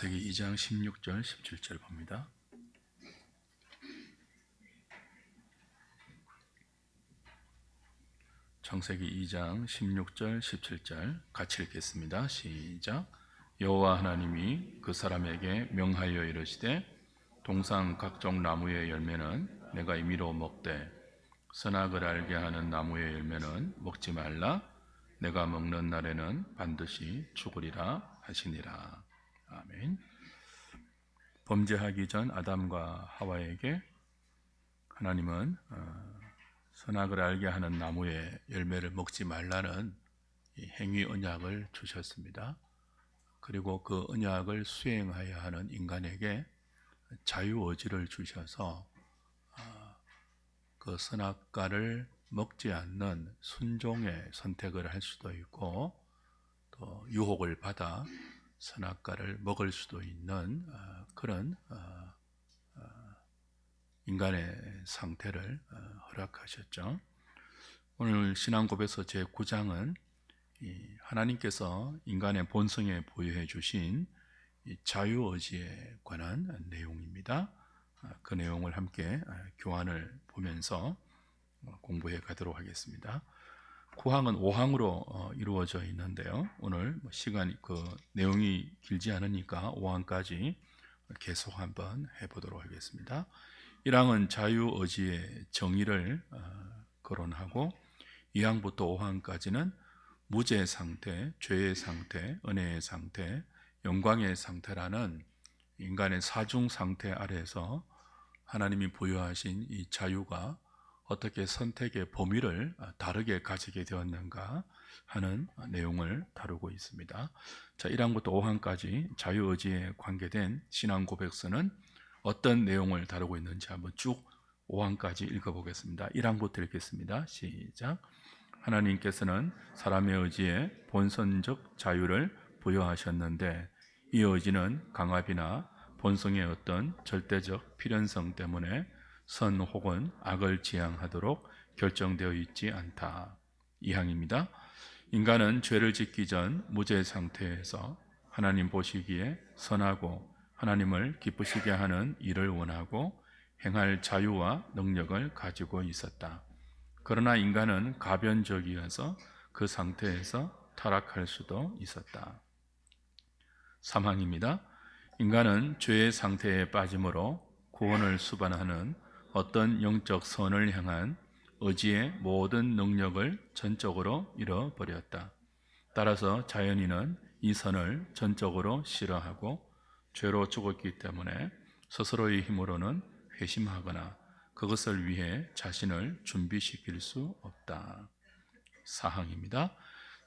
창세기 2장 16절 17절 봅니다. 창세기 2장 16절 17절 같이 읽겠습니다. 시작. 여호와 하나님이 그 사람에게 명하여 이르시되 동산 각종 나무의 열매는 내가 임의로 먹되 선악을 알게 하는 나무의 열매는 먹지 말라. 내가 먹는 날에는 반드시 죽으리라 하시니라. 아멘. 범죄하기 전 아담과 하와에게 하나님은 선악을 알게 하는 나무의 열매를 먹지 말라는 행위 언약을 주셨습니다. 그리고 그 언약을 수행하여야 하는 인간에게 자유의지를 주셔서 그 선악과를 먹지 않는 순종의 선택을 할 수도 있고 또 유혹을 받아 선악과를 먹을 수도 있는 그런 인간의 상태를 허락하셨죠. 오늘 신앙고백서 제9장은 하나님께서 인간의 본성에 부여해 주신 자유의지에 관한 내용입니다. 그 내용을 함께 교환을 보면서 공부해 가도록 하겠습니다. 9항은 5항으로 이루어져 있는데요. 오늘 시간이 내용이 길지 않으니까 5항까지 계속 한번 해보도록 하겠습니다. 1항은 자유의지의 정의를 거론하고 2항부터 5항까지는 무죄의 상태, 죄의 상태, 은혜의 상태, 영광의 상태라는 인간의 사중 상태 아래에서 하나님이 부여하신 이 자유가 어떻게 선택의 범위를 다르게 가지게 되었는가 하는 내용을 다루고 있습니다. 자, 1항부터 5항까지 자유의지에 관계된 신앙고백서는 어떤 내용을 다루고 있는지 한번 쭉 5항까지 읽어보겠습니다. 1항부터 읽겠습니다. 시작. 하나님께서는 사람의 의지에 본선적 자유를 부여하셨는데 이 의지는 강압이나 본성의 어떤 절대적 필연성 때문에 선 혹은 악을 지향하도록 결정되어 있지 않다. 2항입니다. 인간은 죄를 짓기 전 무죄 상태에서 하나님 보시기에 선하고 하나님을 기쁘시게 하는 일을 원하고 행할 자유와 능력을 가지고 있었다. 그러나 인간은 가변적이어서 그 상태에서 타락할 수도 있었다. 3항입니다. 인간은 죄의 상태에 빠짐으로 구원을 수반하는 어떤 영적 선을 향한 의지의 모든 능력을 전적으로 잃어버렸다. 따라서 자연인은 이 선을 전적으로 싫어하고 죄로 죽었기 때문에 스스로의 힘으로는 회심하거나 그것을 위해 자신을 준비시킬 수 없다. 4항입니다.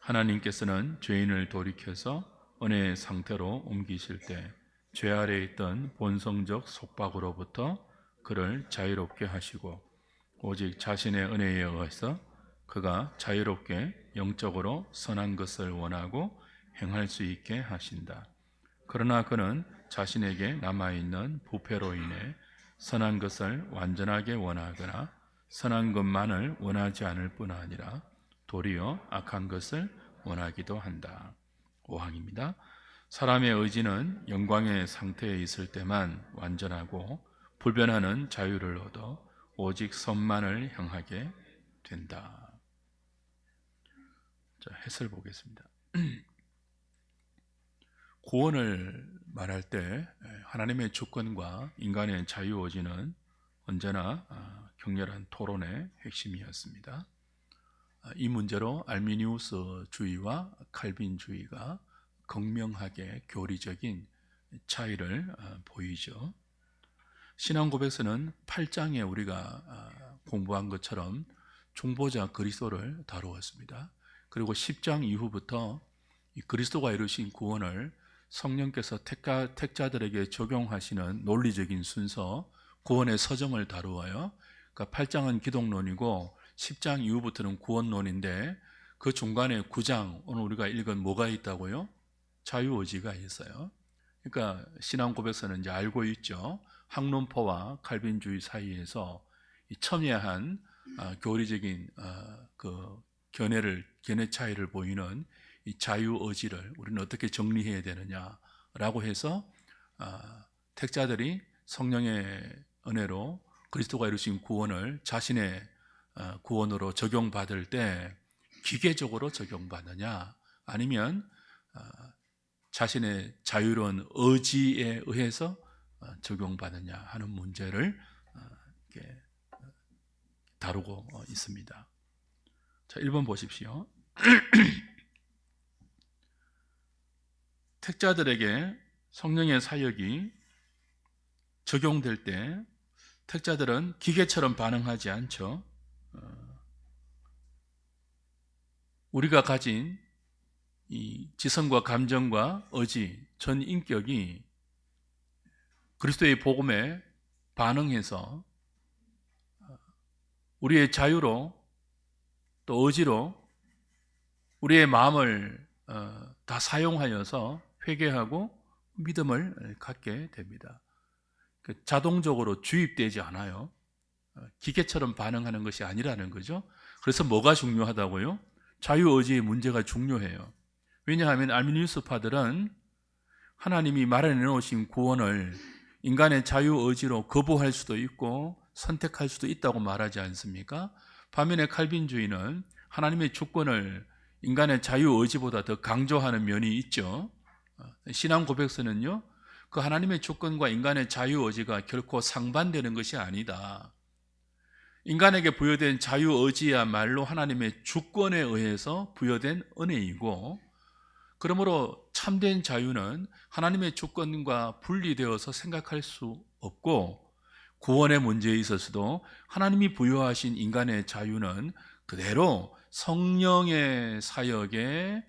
하나님께서는 죄인을 돌이켜서 은혜의 상태로 옮기실 때 죄 아래에 있던 본성적 속박으로부터 그를 자유롭게 하시고 오직 자신의 은혜에 의해서 그가 자유롭게 영적으로 선한 것을 원하고 행할 수 있게 하신다. 그러나 그는 자신에게 남아있는 부패로 인해 선한 것을 완전하게 원하거나 선한 것만을 원하지 않을 뿐 아니라 도리어 악한 것을 원하기도 한다. 5항입니다. 사람의 의지는 영광의 상태에 있을 때만 완전하고 불변하는 자유를 얻어 오직 선만을 향하게 된다. 자, 해설 보겠습니다. 구원을 말할 때 하나님의 주권과 인간의 자유의지는 언제나 격렬한 토론의 핵심이었습니다. 이 문제로 알미니우스주의와 칼빈주의가 극명하게 교리적인 차이를 보이죠. 신앙고백서는 8장에 우리가 공부한 것처럼 중보자 그리스도를 다루었습니다. 그리고 10장 이후부터 그리스도가 이루신 구원을 성령께서 택자들에게 적용하시는 논리적인 순서, 구원의 서정을 다루어요. 그러니까 8장은 기독론이고 10장 이후부터는 구원론인데 그 중간에 9장, 오늘 우리가 읽은 뭐가 있다고요? 자유의지가 있어요. 그러니까 신앙고백서는 이제 알고 있죠. 학론파와 칼빈주의 사이에서 첨예한 교리적인 그 견해 차이를 보이는 이 자유의지를 우리는 어떻게 정리해야 되느냐라고 해서 택자들이 성령의 은혜로 그리스도가 이루신 구원을 자신의 구원으로 적용받을 때 기계적으로 적용받느냐, 아니면 자신의 자유로운 의지에 의해서 적용받느냐 하는 문제를 이렇게 다루고 있습니다. 자, 1번 보십시오. 택자들에게 성령의 사역이 적용될 때 택자들은 기계처럼 반응하지 않죠. 우리가 가진 이 지성과 감정과 의지, 전 인격이 그리스도의 복음에 반응해서 우리의 자유로 또 의지로 우리의 마음을 다 사용하여서 회개하고 믿음을 갖게 됩니다. 자동적으로 주입되지 않아요. 기계처럼 반응하는 것이 아니라는 거죠. 그래서 뭐가 중요하다고요? 자유의지의 문제가 중요해요. 왜냐하면 알미니우스파들은 하나님이 마련해 놓으신 구원을 인간의 자유의지로 거부할 수도 있고 선택할 수도 있다고 말하지 않습니까? 반면에 칼빈주의는 하나님의 주권을 인간의 자유의지보다 더 강조하는 면이 있죠. 신앙 고백서는요, 그 하나님의 주권과 인간의 자유의지가 결코 상반되는 것이 아니다. 인간에게 부여된 자유의지야말로 하나님의 주권에 의해서 부여된 은혜이고, 그러므로 참된 자유는 하나님의 주권과 분리되어서 생각할 수 없고, 구원의 문제에 있어서도 하나님이 부여하신 인간의 자유는 그대로 성령의 사역에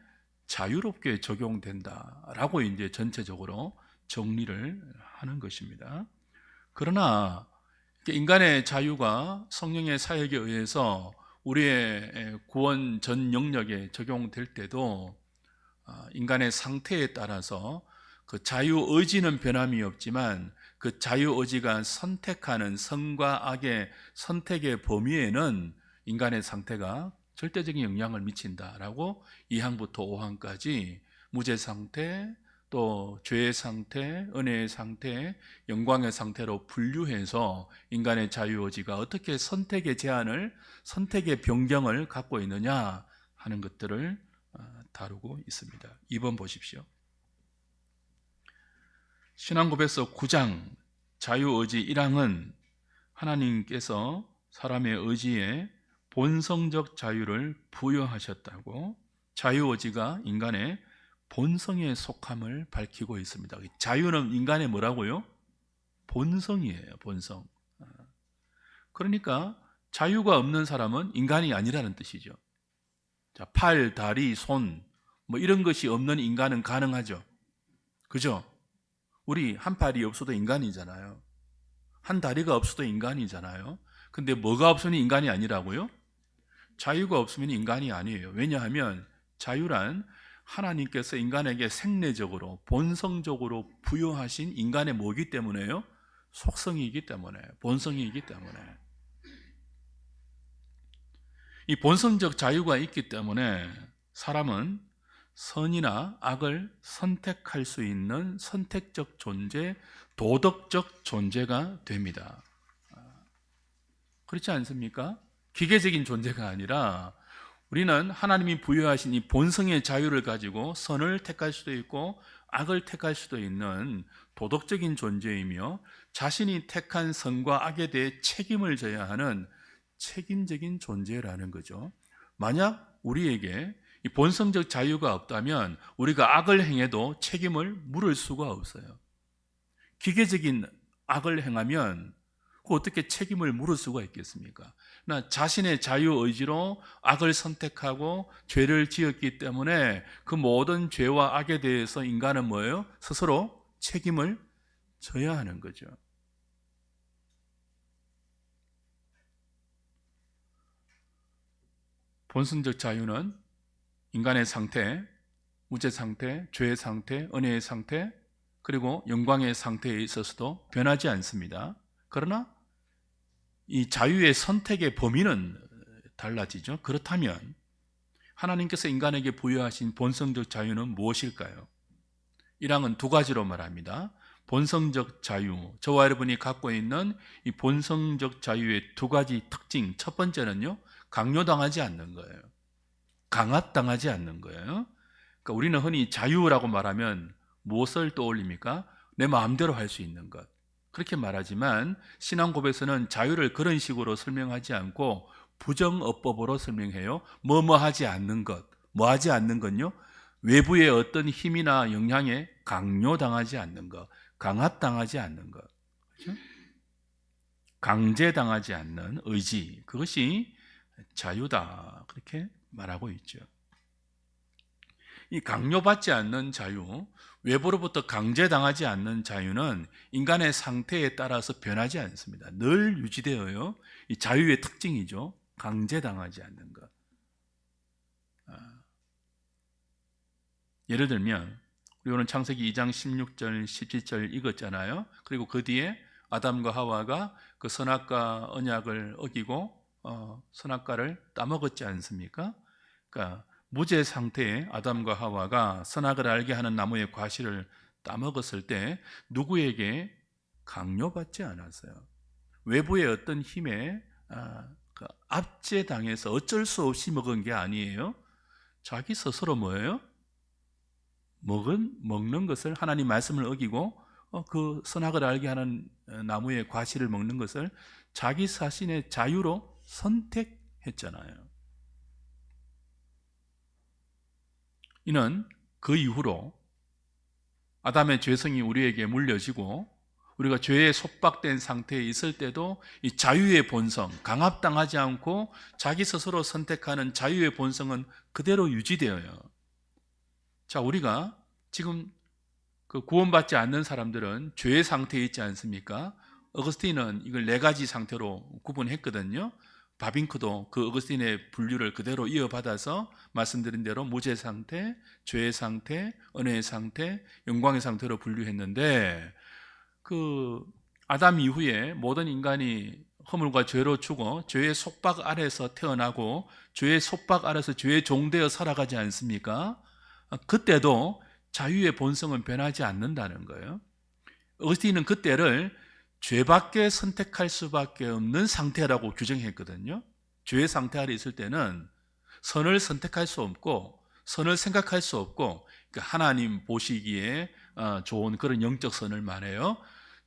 자유롭게 적용된다라고 이제 전체적으로 정리를 하는 것입니다. 그러나 인간의 자유가 성령의 사역에 의해서 우리의 구원 전 영역에 적용될 때도 인간의 상태에 따라서 그 자유의지는 변함이 없지만 그 자유의지가 선택하는 선과 악의 선택의 범위에는 인간의 상태가 절대적인 영향을 미친다라고 2항부터 5항까지 무죄 상태, 또 죄의 상태, 은혜의 상태, 영광의 상태로 분류해서 인간의 자유의지가 어떻게 선택의 제한을, 선택의 변경을 갖고 있느냐 하는 것들을 다루고 있습니다. 2번 보십시오. 신앙고백서 9장 자유의지 1항은 하나님께서 사람의 의지에 본성적 자유를 부여하셨다고, 자유의지가 인간의 본성에 속함을 밝히고 있습니다. 자유는 인간의 뭐라고요? 본성이에요. 본성. 그러니까 자유가 없는 사람은 인간이 아니라는 뜻이죠. 자, 팔, 다리, 손 뭐 이런 것이 없는 인간은 가능하죠. 그죠? 우리 한 팔이 없어도 인간이잖아요. 한 다리가 없어도 인간이잖아요. 근데 뭐가 없으면 인간이 아니라고요? 자유가 없으면 인간이 아니에요. 왜냐하면 자유란 하나님께서 인간에게 생내적으로 본성적으로 부여하신 인간의 뭐이기 때문에요? 속성이기 때문에, 본성이기 때문에. 이 본성적 자유가 있기 때문에 사람은 선이나 악을 선택할 수 있는 선택적 존재, 도덕적 존재가 됩니다. 그렇지 않습니까? 기계적인 존재가 아니라 우리는 하나님이 부여하신 이 본성의 자유를 가지고 선을 택할 수도 있고 악을 택할 수도 있는 도덕적인 존재이며, 자신이 택한 선과 악에 대해 책임을 져야 하는 책임적인 존재라는 거죠. 만약 우리에게 이 본성적 자유가 없다면 우리가 악을 행해도 책임을 물을 수가 없어요. 기계적인 악을 행하면 어떻게 책임을 물을 수가 있겠습니까? 나 자신의 자유의지로 악을 선택하고 죄를 지었기 때문에 그 모든 죄와 악에 대해서 인간은 뭐예요? 스스로 책임을 져야 하는 거죠. 본성적 자유는 인간의 상태, 무죄 상태, 죄의 상태, 은혜의 상태, 그리고 영광의 상태에 있어서도 변하지 않습니다. 그러나 이 자유의 선택의 범위는 달라지죠. 그렇다면 하나님께서 인간에게 부여하신 본성적 자유는 무엇일까요? 1항은 두 가지로 말합니다. 본성적 자유, 저와 여러분이 갖고 있는 이 본성적 자유의 두 가지 특징. 첫 번째는요, 강요당하지 않는 거예요. 강압당하지 않는 거예요. 그러니까 우리는 흔히 자유라고 말하면 무엇을 떠올립니까? 내 마음대로 할 수 있는 것. 그렇게 말하지만 신앙고백에서는 자유를 그런 식으로 설명하지 않고 부정어법으로 설명해요. 뭐뭐 하지 않는 것. 뭐 하지 않는 건요? 외부의 어떤 힘이나 영향에 강요당하지 않는 것. 강압당하지 않는 것. 그렇죠? 강제당하지 않는 의지. 그것이 자유다. 그렇게 말하고 있죠. 이 강요받지 않는 자유, 외부로부터 강제당하지 않는 자유는 인간의 상태에 따라서 변하지 않습니다. 늘 유지되어요. 이 자유의 특징이죠. 강제당하지 않는 것. 예를 들면 우리 오늘 창세기 2장 16절, 17절 읽었잖아요. 그리고 그 뒤에 아담과 하와가 그 선악과 언약을 어기고 선악과를 따먹었지 않습니까? 그러니까 무죄 상태의 아담과 하와가 선악을 알게 하는 나무의 과실을 따먹었을 때 누구에게 강요받지 않았어요. 외부의 어떤 힘에 압제당해서 어쩔 수 없이 먹은 게 아니에요. 자기 스스로 뭐예요? 먹는 것을, 하나님 말씀을 어기고 그 선악을 알게 하는 나무의 과실을 먹는 것을 자기 자신의 자유로 선택했잖아요. 이는 그 이후로 아담의 죄성이 우리에게 물려지고 우리가 죄에 속박된 상태에 있을 때도 이 자유의 본성, 강압당하지 않고 자기 스스로 선택하는 자유의 본성은 그대로 유지되어요. 자, 우리가 지금 그 구원받지 않는 사람들은 죄의 상태에 있지 않습니까? 어거스틴은 이걸 네 가지 상태로 구분했거든요. 바빙크도 그 어거스틴의 분류를 그대로 이어받아서 말씀드린 대로 무죄 상태, 죄의 상태, 은혜의 상태, 영광의 상태로 분류했는데 그 아담 이후에 모든 인간이 허물과 죄로 죽어 죄의 속박 아래서 태어나고 죄의 속박 아래서 죄의 종되어 살아가지 않습니까? 그때도 자유의 본성은 변하지 않는다는 거예요. 어거스틴은 그때를 죄밖에 선택할 수밖에 없는 상태라고 규정했거든요. 죄의 상태 아래 있을 때는 선을 선택할 수 없고 선을 생각할 수 없고 하나님 보시기에 좋은 그런 영적 선을 말해요.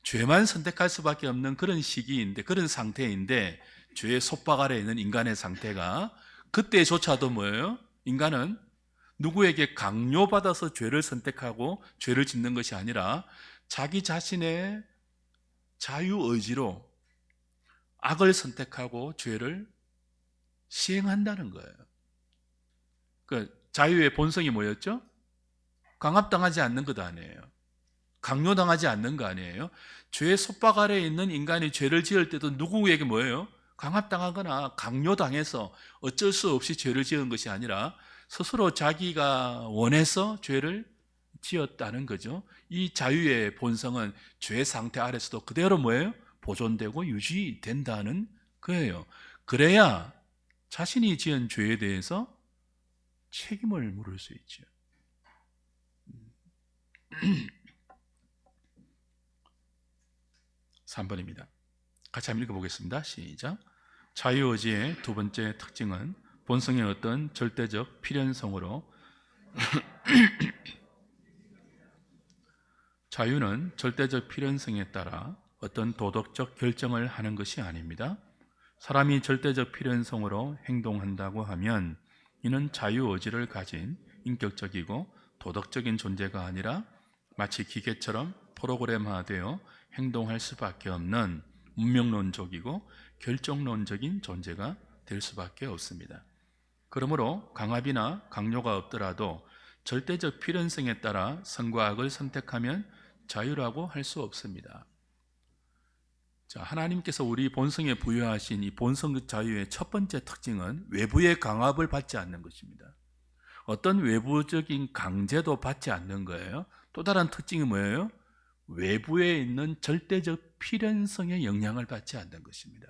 죄만 선택할 수밖에 없는 그런 시기인데, 그런 상태인데 죄의 속박 아래 있는 인간의 상태가 그때조차도 뭐예요? 인간은 누구에게 강요받아서 죄를 선택하고 죄를 짓는 것이 아니라 자기 자신의 자유의지로 악을 선택하고 죄를 시행한다는 거예요. 그 자유의 본성이 뭐였죠? 강압당하지 않는 것 아니에요. 강요당하지 않는 거 아니에요. 죄의 속박 아래에 있는 인간이 죄를 지을 때도 누구에게 뭐예요? 강압당하거나 강요당해서 어쩔 수 없이 죄를 지은 것이 아니라 스스로 자기가 원해서 죄를 지었다는 거죠. 이 자유의 본성은 죄 상태 아래서도 그대로 뭐예요? 보존되고 유지된다는 거예요. 그래야 자신이 지은 죄에 대해서 책임을 물을 수 있죠. 3번입니다. 같이 한번 읽어보겠습니다. 시작. 자유의지의 두 번째 특징은 본성의 어떤 절대적 필연성으로 자유는 절대적 필연성에 따라 어떤 도덕적 결정을 하는 것이 아닙니다. 사람이 절대적 필연성으로 행동한다고 하면 이는 자유의지를 가진 인격적이고 도덕적인 존재가 아니라 마치 기계처럼 프로그램화되어 행동할 수밖에 없는 운명론적이고 결정론적인 존재가 될 수밖에 없습니다. 그러므로 강압이나 강요가 없더라도 절대적 필연성에 따라 선과 악을 선택하면 자유라고 할 수 없습니다. 자, 하나님께서 우리 본성에 부여하신 이 본성적 자유의 첫 번째 특징은 외부의 강압을 받지 않는 것입니다. 어떤 외부적인 강제도 받지 않는 거예요. 또 다른 특징이 뭐예요? 외부에 있는 절대적 필연성의 영향을 받지 않는 것입니다.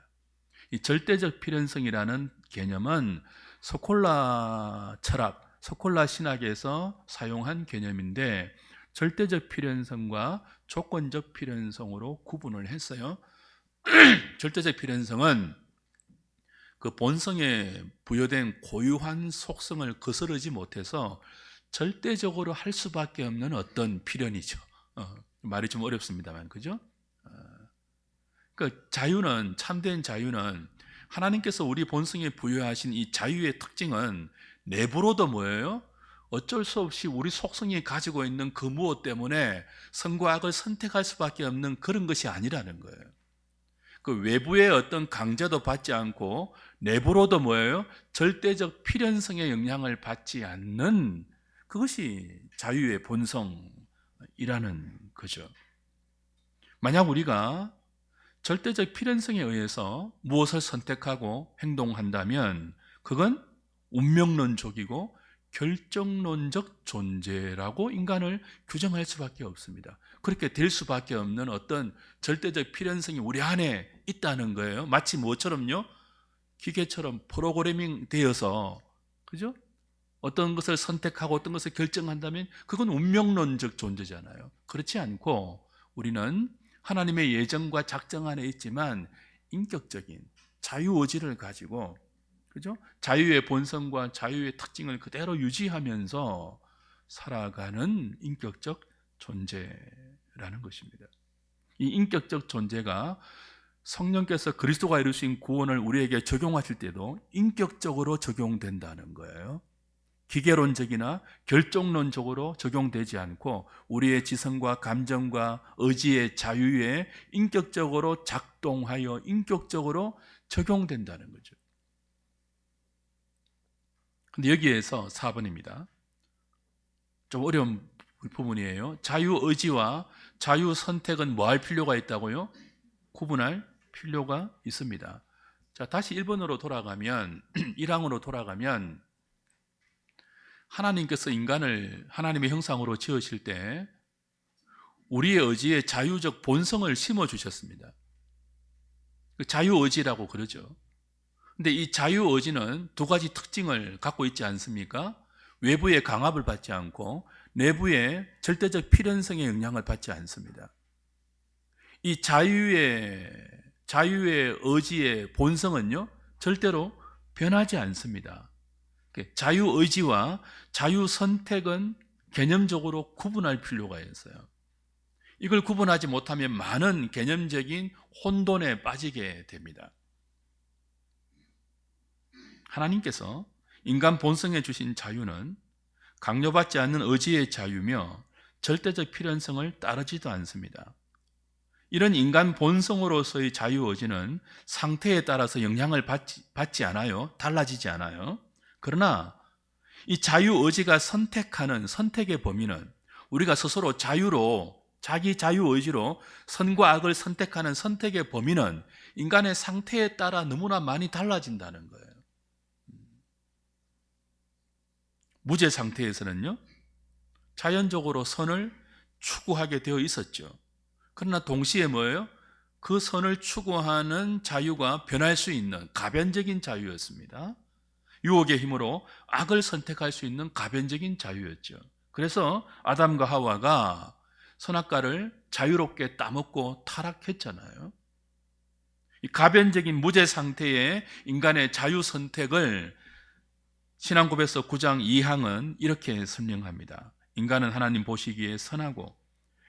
이 절대적 필연성이라는 개념은 소콜라 철학, 소콜라 신학에서 사용한 개념인데 절대적 필연성과 조건적 필연성으로 구분을 했어요. 절대적 필연성은 그 본성에 부여된 고유한 속성을 거스르지 못해서 절대적으로 할 수밖에 없는 어떤 필연이죠. 말이 좀 어렵습니다만, 그죠? 그 자유는, 참된 자유는 하나님께서 우리 본성에 부여하신 이 자유의 특징은 내부로도 뭐예요? 어쩔 수 없이 우리 속성이 가지고 있는 그 무엇 때문에 선과 악을 선택할 수밖에 없는 그런 것이 아니라는 거예요. 그 외부의 어떤 강제도 받지 않고 내부로도 뭐예요? 절대적 필연성의 영향을 받지 않는 그것이 자유의 본성이라는 거죠. 만약 우리가 절대적 필연성에 의해서 무엇을 선택하고 행동한다면 그건 운명론적이고 결정론적 존재라고 인간을 규정할 수밖에 없습니다. 그렇게 될 수밖에 없는 어떤 절대적 필연성이 우리 안에 있다는 거예요. 마치 뭐처럼요? 기계처럼 프로그래밍 되어서, 그죠? 어떤 것을 선택하고 어떤 것을 결정한다면 그건 운명론적 존재잖아요. 그렇지 않고 우리는 하나님의 예정과 작정 안에 있지만 인격적인 자유의지를 가지고, 그죠? 자유의 본성과 자유의 특징을 그대로 유지하면서 살아가는 인격적 존재라는 것입니다. 이 인격적 존재가 성령께서 그리스도가 이루신 구원을 우리에게 적용하실 때도 인격적으로 적용된다는 거예요. 기계론적이나 결정론적으로 적용되지 않고 우리의 지성과 감정과 의지의 자유에 인격적으로 작동하여 인격적으로 적용된다는 거죠. 근데 여기에서 4번입니다. 좀 어려운 부분이에요. 자유의지와 자유선택은 뭐 할 필요가 있다고요? 구분할 필요가 있습니다. 자, 다시 1번으로 돌아가면 1항으로 돌아가면 하나님께서 인간을 하나님의 형상으로 지으실 때 우리의 의지에 자유적 본성을 심어주셨습니다. 자유의지라고 그러죠. 근데 이 자유의지는 두 가지 특징을 갖고 있지 않습니까? 외부의 강압을 받지 않고 내부의 절대적 필연성의 영향을 받지 않습니다. 이 자유의 의지의 본성은요, 절대로 변하지 않습니다. 자유의지와 자유선택은 개념적으로 구분할 필요가 있어요. 이걸 구분하지 못하면 많은 개념적인 혼돈에 빠지게 됩니다. 하나님께서 인간 본성에 주신 자유는 강요받지 않는 의지의 자유며 절대적 필연성을 따르지도 않습니다. 이런 인간 본성으로서의 자유의지는 상태에 따라서 영향을 받지 않아요. 달라지지 않아요. 그러나 이 자유의지가 선택하는 선택의 범위는 우리가 스스로 자유로, 자기 자유의지로 선과 악을 선택하는 선택의 범위는 인간의 상태에 따라 너무나 많이 달라진다는 거예요. 무죄 상태에서는요, 자연적으로 선을 추구하게 되어 있었죠. 그러나 동시에 뭐예요? 그 선을 추구하는 자유가 변할 수 있는 가변적인 자유였습니다. 유혹의 힘으로 악을 선택할 수 있는 가변적인 자유였죠. 그래서 아담과 하와가 선악과를 자유롭게 따먹고 타락했잖아요. 이 가변적인 무죄 상태의 인간의 자유 선택을 신앙고백서 9장 2항은 이렇게 설명합니다. 인간은 하나님 보시기에 선하고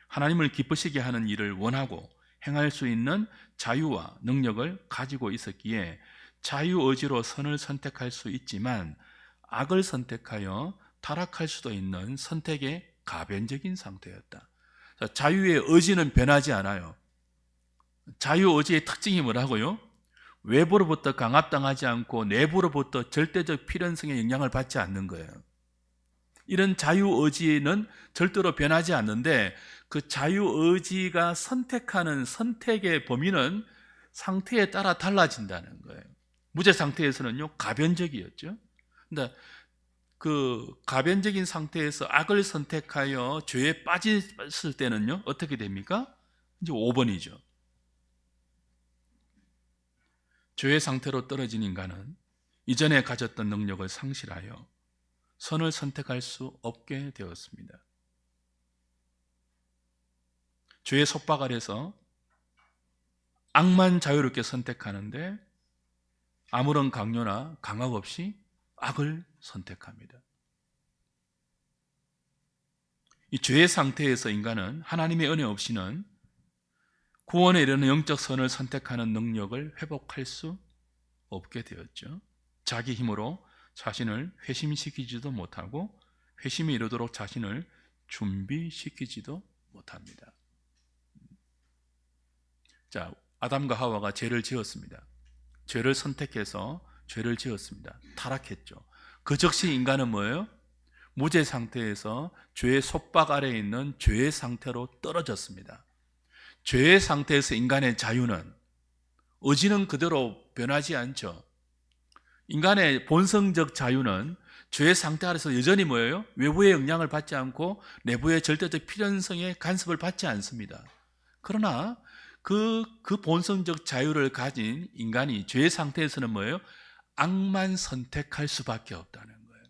하나님을 기쁘시게 하는 일을 원하고 행할 수 있는 자유와 능력을 가지고 있었기에 자유의지로 선을 선택할 수 있지만 악을 선택하여 타락할 수도 있는 선택의 가변적인 상태였다. 자유의 의지는 변하지 않아요. 자유의지의 특징이 뭐라고요? 외부로부터 강압당하지 않고 내부로부터 절대적 필연성의 영향을 받지 않는 거예요. 이런 자유의지는 절대로 변하지 않는데 그 자유의지가 선택하는 선택의 범위는 상태에 따라 달라진다는 거예요. 무죄 상태에서는요, 가변적이었죠. 근데 그 가변적인 상태에서 악을 선택하여 죄에 빠졌을 때는요, 어떻게 됩니까? 이제 5번이죠. 죄의 상태로 떨어진 인간은 이전에 가졌던 능력을 상실하여 선을 선택할 수 없게 되었습니다. 죄의 속박 아래서 악만 자유롭게 선택하는데 아무런 강요나 강압 없이 악을 선택합니다. 이 죄의 상태에서 인간은 하나님의 은혜 없이는 구원에 이르는 영적 선을 선택하는 능력을 회복할 수 없게 되었죠. 자기 힘으로 자신을 회심시키지도 못하고 회심에 이르도록 자신을 준비시키지도 못합니다. 자, 아담과 하와가 죄를 지었습니다. 죄를 선택해서 죄를 지었습니다. 타락했죠. 그 즉시 인간은 뭐예요? 무죄 상태에서 죄의 속박 아래에 있는 죄의 상태로 떨어졌습니다. 죄의 상태에서 인간의 자유는, 의지는 그대로 변하지 않죠. 인간의 본성적 자유는 죄의 상태 아래서 여전히 뭐예요? 외부의 영향을 받지 않고 내부의 절대적 필연성의 간섭을 받지 않습니다. 그러나 그 본성적 자유를 가진 인간이 죄의 상태에서는 뭐예요? 악만 선택할 수밖에 없다는 거예요.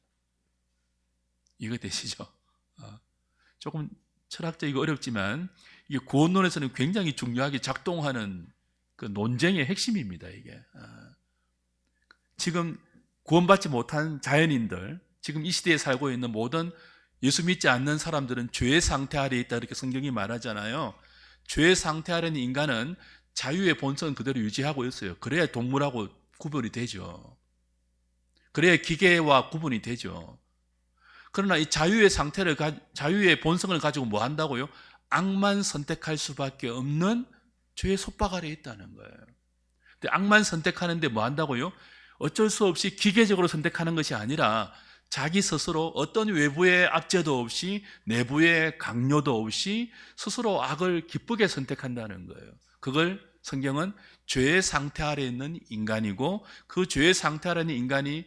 이거 되시죠? 조금 철학적이고 어렵지만 이게 구원론에서는 굉장히 중요하게 작동하는 그 논쟁의 핵심입니다. 이게 지금 구원받지 못한 자연인들, 지금 이 시대에 살고 있는 모든 예수 믿지 않는 사람들은 죄의 상태 아래에 있다 이렇게 성경이 말하잖아요. 죄의 상태 아래는 인간은 자유의 본성을 그대로 유지하고 있어요. 그래야 동물하고 구별이 되죠. 그래야 기계와 구분이 되죠. 그러나 이 자유의 상태를 자유의 본성을 가지고 뭐 한다고요? 악만 선택할 수밖에 없는 죄의 속박 아래에 있다는 거예요. 근데 악만 선택하는데 뭐 한다고요? 어쩔 수 없이 기계적으로 선택하는 것이 아니라 자기 스스로 어떤 외부의 압제도 없이 내부의 강요도 없이 스스로 악을 기쁘게 선택한다는 거예요. 그걸 성경은 죄의 상태 아래에 있는 인간이고 그 죄의 상태 아래에 있는 인간이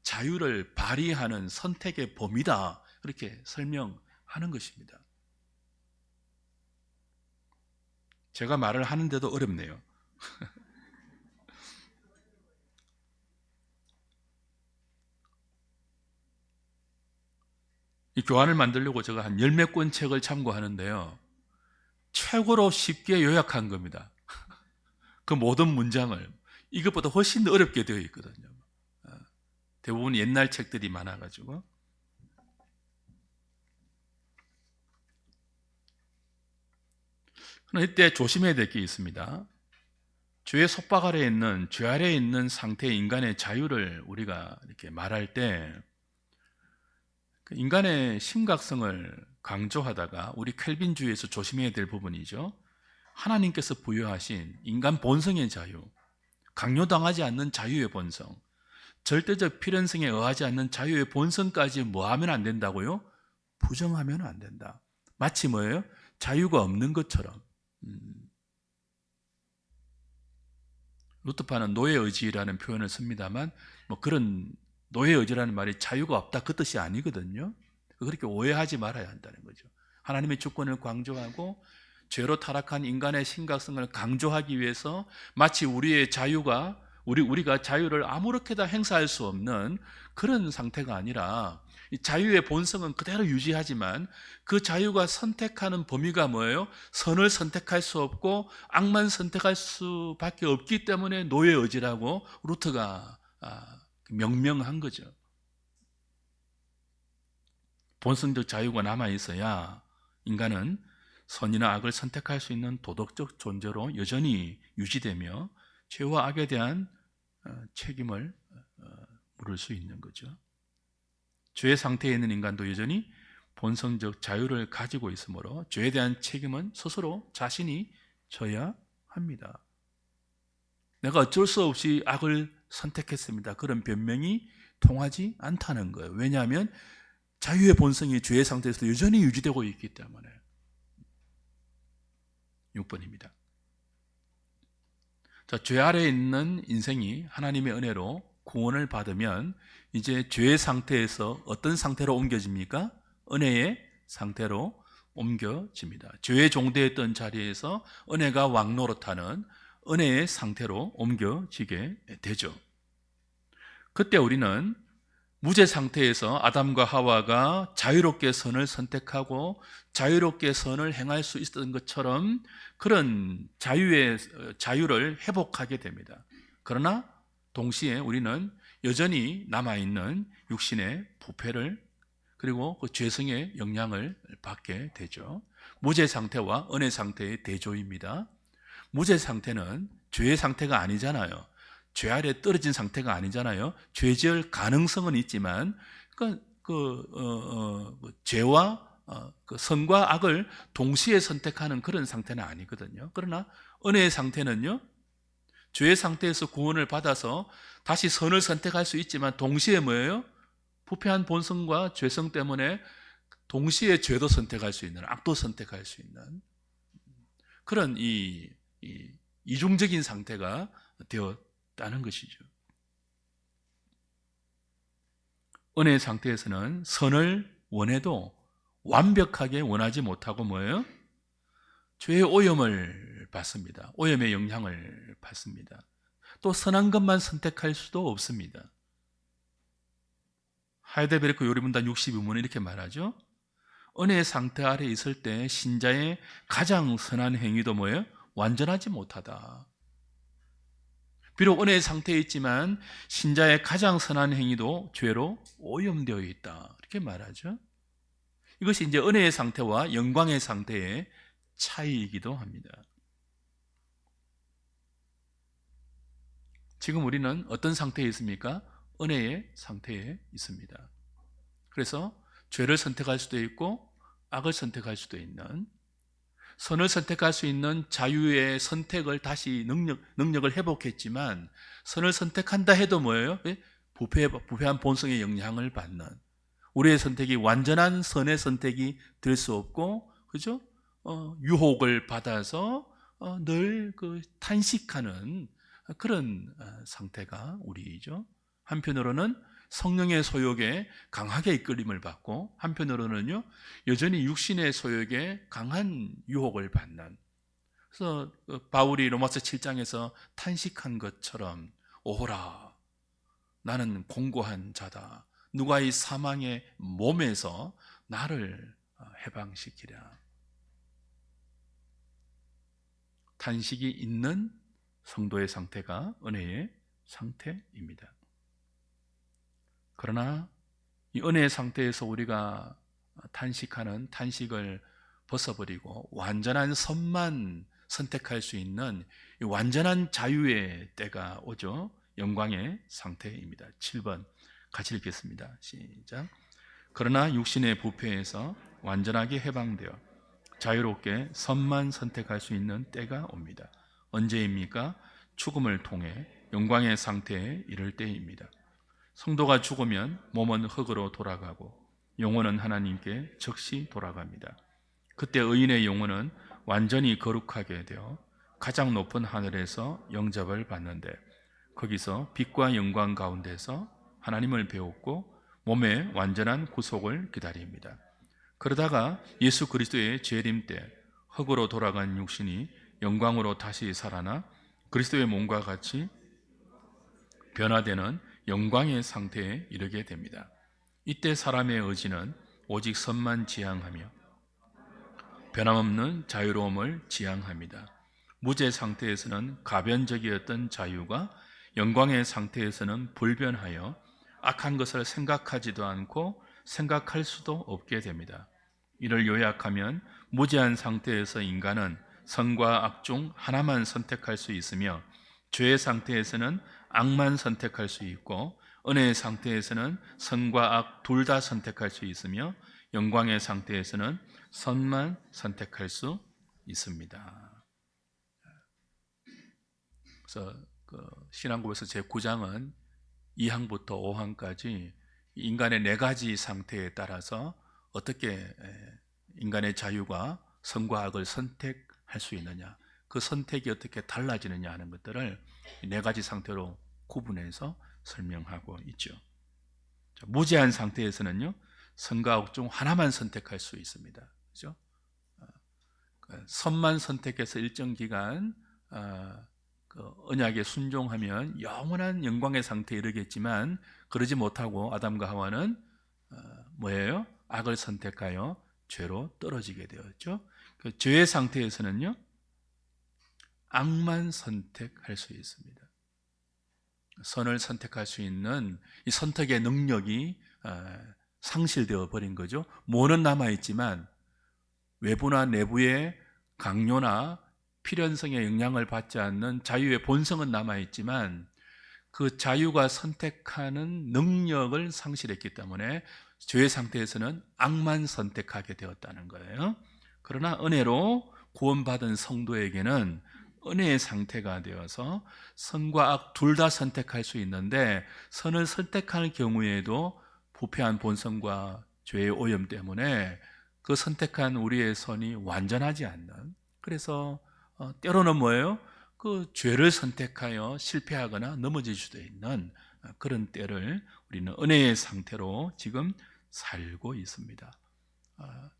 자유를 발휘하는 선택의 범위다. 그렇게 설명하는 것입니다. 제가 말을 하는데도 어렵네요. 이 교환을 만들려고 제가 한 열 몇 권 책을 참고하는데요. 최고로 쉽게 요약한 겁니다. 그 모든 문장을. 이것보다 훨씬 더 어렵게 되어 있거든요. 대부분 옛날 책들이 많아가지고. 그러나 이때 조심해야 될 게 있습니다. 죄의 속박 아래에 있는, 죄 아래에 있는 상태의 인간의 자유를 우리가 이렇게 말할 때 인간의 심각성을 강조하다가 우리 켈빈주의에서 조심해야 될 부분이죠. 하나님께서 부여하신 인간 본성의 자유, 강요당하지 않는 자유의 본성, 절대적 필연성에 의하지 않는 자유의 본성까지 뭐 하면 안 된다고요? 부정하면 안 된다. 마치 뭐예요? 자유가 없는 것처럼. 루터파는 노예의지라는 표현을 씁니다만 뭐 그런 노예의지라는 말이 자유가 없다 그 뜻이 아니거든요. 그렇게 오해하지 말아야 한다는 거죠. 하나님의 주권을 강조하고 죄로 타락한 인간의 심각성을 강조하기 위해서 마치 우리의 자유가 우리가 자유를 아무렇게나 행사할 수 없는 그런 상태가 아니라 자유의 본성은 그대로 유지하지만 그 자유가 선택하는 범위가 뭐예요? 선을 선택할 수 없고 악만 선택할 수밖에 없기 때문에 노예 의지라고 루터가 명명한 거죠. 본성적 자유가 남아 있어야 인간은 선이나 악을 선택할 수 있는 도덕적 존재로 여전히 유지되며 죄와 악에 대한 책임을 물을 수 있는 거죠. 죄의 상태에 있는 인간도 여전히 본성적 자유를 가지고 있으므로 죄에 대한 책임은 스스로 자신이 져야 합니다. 내가 어쩔 수 없이 악을 선택했습니다. 그런 변명이 통하지 않다는 거예요. 왜냐하면 자유의 본성이 죄의 상태에서 여전히 유지되고 있기 때문에. 6번입니다. 자, 죄 아래에 있는 인생이 하나님의 은혜로 구원을 받으면 이제 죄의 상태에서 어떤 상태로 옮겨집니까? 은혜의 상태로 옮겨집니다. 죄의 종되었던 자리에서 은혜가 왕노릇하는 은혜의 상태로 옮겨지게 되죠. 그때 우리는 무죄 상태에서 아담과 하와가 자유롭게 선을 선택하고 자유롭게 선을 행할 수 있었던 것처럼 그런 자유를 회복하게 됩니다. 그러나 동시에 우리는 여전히 남아있는 육신의 부패를 그리고 그 죄성의 영향을 받게 되죠. 무죄 상태와 은혜 상태의 대조입니다. 무죄 상태는 죄의 상태가 아니잖아요. 죄 아래 떨어진 상태가 아니잖아요. 죄 지을 가능성은 있지만 죄와 그 선과 악을 동시에 선택하는 그런 상태는 아니거든요. 그러나 은혜의 상태는요, 죄의 상태에서 구원을 받아서 다시 선을 선택할 수 있지만 동시에 뭐예요? 부패한 본성과 죄성 때문에 동시에 죄도 선택할 수 있는, 악도 선택할 수 있는 그런 이중적인 상태가 되었다는 것이죠. 은혜의 상태에서는 선을 원해도 완벽하게 원하지 못하고 뭐예요? 죄의 오염을 받습니다. 오염의 영향을 받습니다. 또 선한 것만 선택할 수도 없습니다. 하이델베르크 요리문단 62문은 이렇게 말하죠. 은혜의 상태 아래 있을 때 신자의 가장 선한 행위도 뭐예요? 완전하지 못하다. 비록 은혜의 상태에 있지만 신자의 가장 선한 행위도 죄로 오염되어 있다. 이렇게 말하죠. 이것이 이제 은혜의 상태와 영광의 상태의 차이이기도 합니다. 지금 우리는 어떤 상태에 있습니까? 은혜의 상태에 있습니다. 그래서 죄를 선택할 수도 있고 악을 선택할 수도 있는, 선을 선택할 수 있는 자유의 선택을 다시 능력을 회복했지만 선을 선택한다 해도 뭐예요? 부패한 본성의 영향을 받는, 우리의 선택이 완전한 선의 선택이 될 수 없고, 그죠? 유혹을 받아서 늘 탄식하는 그런 상태가 우리이죠. 한편으로는 성령의 소욕에 강하게 이끌림을 받고 한편으로는요, 여전히 육신의 소욕에 강한 유혹을 받는, 그래서 바울이 로마서 7장에서 탄식한 것처럼 오호라 나는 공고한 자다. 누가 이 사망의 몸에서 나를 해방시키랴. 탄식이 있는 성도의 상태가 은혜의 상태입니다. 그러나 이 은혜의 상태에서 우리가 탄식하는 탄식을 벗어버리고 완전한 선만 선택할 수 있는 이 완전한 자유의 때가 오죠. 영광의 상태입니다. 7번 같이 읽겠습니다. 시작. 그러나 육신의 부패에서 완전하게 해방되어 자유롭게 선만 선택할 수 있는 때가 옵니다. 언제입니까? 죽음을 통해 영광의 상태에 이를 때입니다. 성도가 죽으면 몸은 흙으로 돌아가고 영혼은 하나님께 즉시 돌아갑니다. 그때 의인의 영혼은 완전히 거룩하게 되어 가장 높은 하늘에서 영접을 받는데 거기서 빛과 영광 가운데서 하나님을 배웠고 몸의 완전한 구속을 기다립니다. 그러다가 예수 그리스도의 재림 때 흙으로 돌아간 육신이 영광으로 다시 살아나 그리스도의 몸과 같이 변화되는 영광의 상태에 이르게 됩니다. 이때 사람의 의지는 오직 선만 지향하며 변함없는 자유로움을 지향합니다. 무죄 상태에서는 가변적이었던 자유가 영광의 상태에서는 불변하여 악한 것을 생각하지도 않고 생각할 수도 없게 됩니다. 이를 요약하면 무죄한 상태에서 인간은 선과 악 중 하나만 선택할 수 있으며 죄의 상태에서는 악만 선택할 수 있고 은혜의 상태에서는 선과 악 둘 다 선택할 수 있으며 영광의 상태에서는 선만 선택할 수 있습니다. 그래서 신앙고에서 제9장은 2항부터 5항까지 인간의 4가지 상태에 따라서 어떻게 인간의 자유가 선과 악을 선택할 수 있느냐, 그 선택이 어떻게 달라지느냐 하는 것들을 4가지 상태로 구분해서 설명하고 있죠. 무죄한 상태에서는요, 선과 악 중 하나만 선택할 수 있습니다. 그죠? 선만 선택해서 일정 기간 그 언약에 순종하면 영원한 영광의 상태에 이르겠지만 그러지 못하고 아담과 하와는 뭐예요? 악을 선택하여 죄로 떨어지게 되었죠. 그 죄의 상태에서는요, 악만 선택할 수 있습니다. 선을 선택할 수 있는 이 선택의 능력이 상실되어 버린 거죠. 뭐는 남아있지만 외부나 내부의 강요나 필연성의 영향을 받지 않는 자유의 본성은 남아있지만 그 자유가 선택하는 능력을 상실했기 때문에 죄의 상태에서는 악만 선택하게 되었다는 거예요. 그러나 은혜로 구원받은 성도에게는 은혜의 상태가 되어서 선과 악 둘 다 선택할 수 있는데 선을 선택하는 경우에도 부패한 본성과 죄의 오염 때문에 그 선택한 우리의 선이 완전하지 않는, 그래서 때로는 뭐예요? 그 죄를 선택하여 실패하거나 넘어질 수도 있는 그런 때를 우리는 은혜의 상태로 지금 살고 있습니다.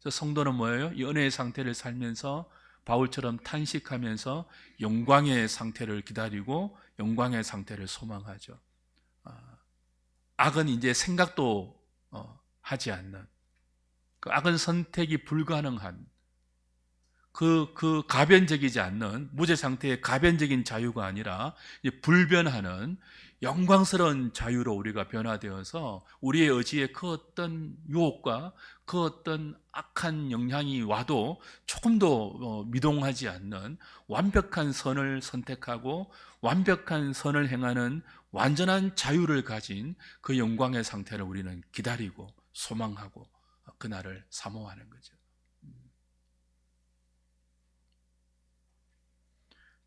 저 성도는 뭐예요? 이 은혜의 상태를 살면서 바울처럼 탄식하면서 영광의 상태를 기다리고 영광의 상태를 소망하죠. 악은 이제 생각도 하지 않는, 그 악은 선택이 불가능한, 그 가변적이지 않는 무죄 상태의 가변적인 자유가 아니라 불변하는 영광스러운 자유로 우리가 변화되어서 우리의 의지에 그 어떤 유혹과 그 어떤 악한 영향이 와도 조금도 미동하지 않는 완벽한 선을 선택하고 완벽한 선을 행하는 완전한 자유를 가진 그 영광의 상태를 우리는 기다리고 소망하고 그날을 사모하는 거죠.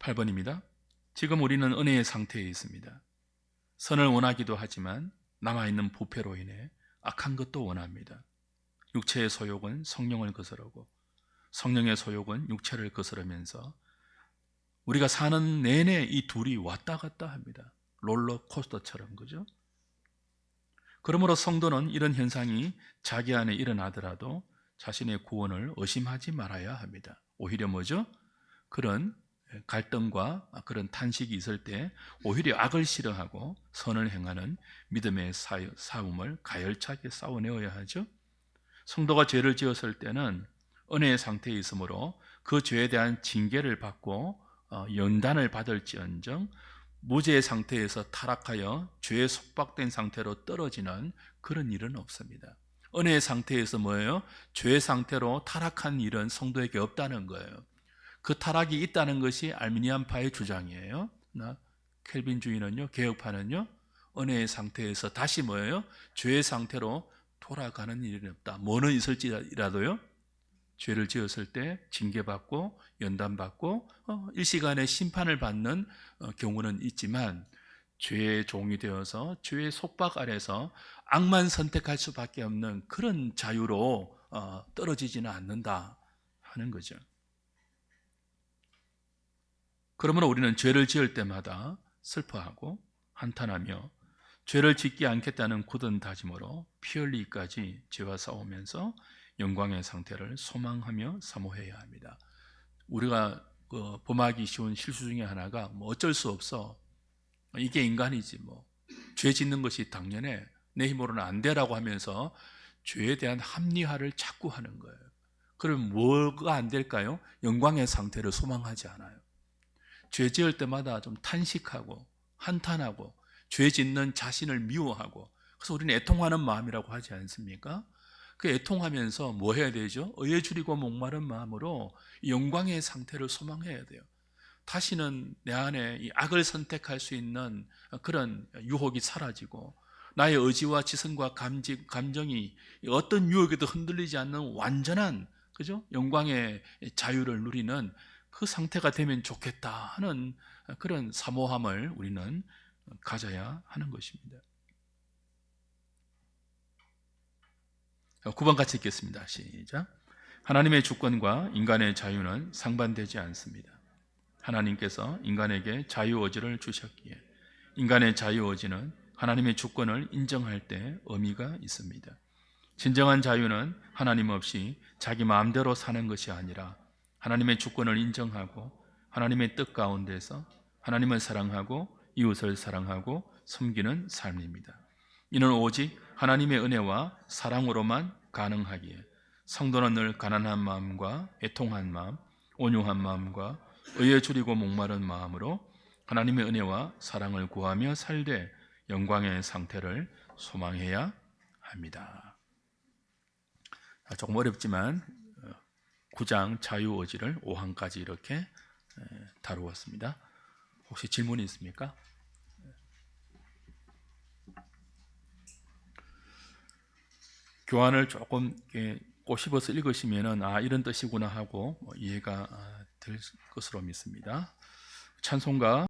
8번입니다. 지금 우리는 은혜의 상태에 있습니다. 선을 원하기도 하지만 남아있는 부패로 인해 악한 것도 원합니다. 육체의 소욕은 성령을 거스르고 성령의 소욕은 육체를 거스르면서 우리가 사는 내내 이 둘이 왔다 갔다 합니다. 롤러코스터처럼, 그죠? 그러므로 성도는 이런 현상이 자기 안에 일어나더라도 자신의 구원을 의심하지 말아야 합니다. 오히려 뭐죠? 그런 갈등과 그런 탄식이 있을 때 오히려 악을 싫어하고 선을 행하는 믿음의 싸움을 가열차게 싸워내어야 하죠. 성도가 죄를 지었을 때는 은혜의 상태에 있으므로 그 죄에 대한 징계를 받고 연단을 받을지언정 무죄의 상태에서 타락하여 죄에 속박된 상태로 떨어지는 그런 일은 없습니다. 은혜의 상태에서 뭐예요? 죄의 상태로 타락한 일은 성도에게 없다는 거예요. 그 타락이 있다는 것이 알미니안파의 주장이에요. 켈빈주의는요, 개혁파는요, 은혜의 상태에서 다시 뭐예요? 죄의 상태로 돌아가는 일이 없다. 뭐는 있을지라도요, 죄를 지었을 때 징계받고 연단받고 일시간의 심판을 받는 경우는 있지만 죄의 종이 되어서 죄의 속박 아래서 악만 선택할 수밖에 없는 그런 자유로 떨어지지는 않는다 하는 거죠. 그러므로 우리는 죄를 지을 때마다 슬퍼하고 한탄하며 죄를 짓지 않겠다는 굳은 다짐으로 피 흘리기까지 죄와 싸우면서 영광의 상태를 소망하며 사모해야 합니다. 우리가 범하기 쉬운 실수 중에 하나가 뭐 어쩔 수 없어, 이게 인간이지, 뭐 죄 짓는 것이 당연해, 내 힘으로는 안 되라고 하면서 죄에 대한 합리화를 자꾸 하는 거예요. 그럼 뭐가 안 될까요? 영광의 상태를 소망하지 않아요. 죄 지을 때마다 좀 탄식하고 한탄하고 죄 짓는 자신을 미워하고, 그래서 우리는 애통하는 마음이라고 하지 않습니까? 그 애통하면서 뭐 해야 되죠? 의에 줄이고 목마른 마음으로 영광의 상태를 소망해야 돼요. 다시는 내 안에 이 악을 선택할 수 있는 그런 유혹이 사라지고 나의 의지와 지성과 감정이 어떤 유혹에도 흔들리지 않는 완전한, 그죠? 영광의 자유를 누리는 그 상태가 되면 좋겠다 하는 그런 사모함을 우리는 가져야 하는 것입니다. 9번 같이 읽겠습니다. 시작. 하나님의 주권과 인간의 자유는 상반되지 않습니다. 하나님께서 인간에게 자유의지를 주셨기에 인간의 자유의지는 하나님의 주권을 인정할 때 의미가 있습니다. 진정한 자유는 하나님 없이 자기 마음대로 사는 것이 아니라 하나님의 주권을 인정하고 하나님의 뜻 가운데서 하나님을 사랑하고 이웃을 사랑하고 섬기는 삶입니다. 이는 오직 하나님의 은혜와 사랑으로만 가능하기에 성도는 늘 가난한 마음과 애통한 마음, 온유한 마음과 의에 줄이고 목마른 마음으로 하나님의 은혜와 사랑을 구하며 살되 영광의 상태를 소망해야 합니다. 조금 어렵지만 9장 자유의지를 5항까지 이렇게 다루었습니다. 혹시 질문이 있습니까? 교환을 조금 꼬집어서 읽으시면은 이런 뜻이구나 하고 이해가 될 것으로 믿습니다. 찬송가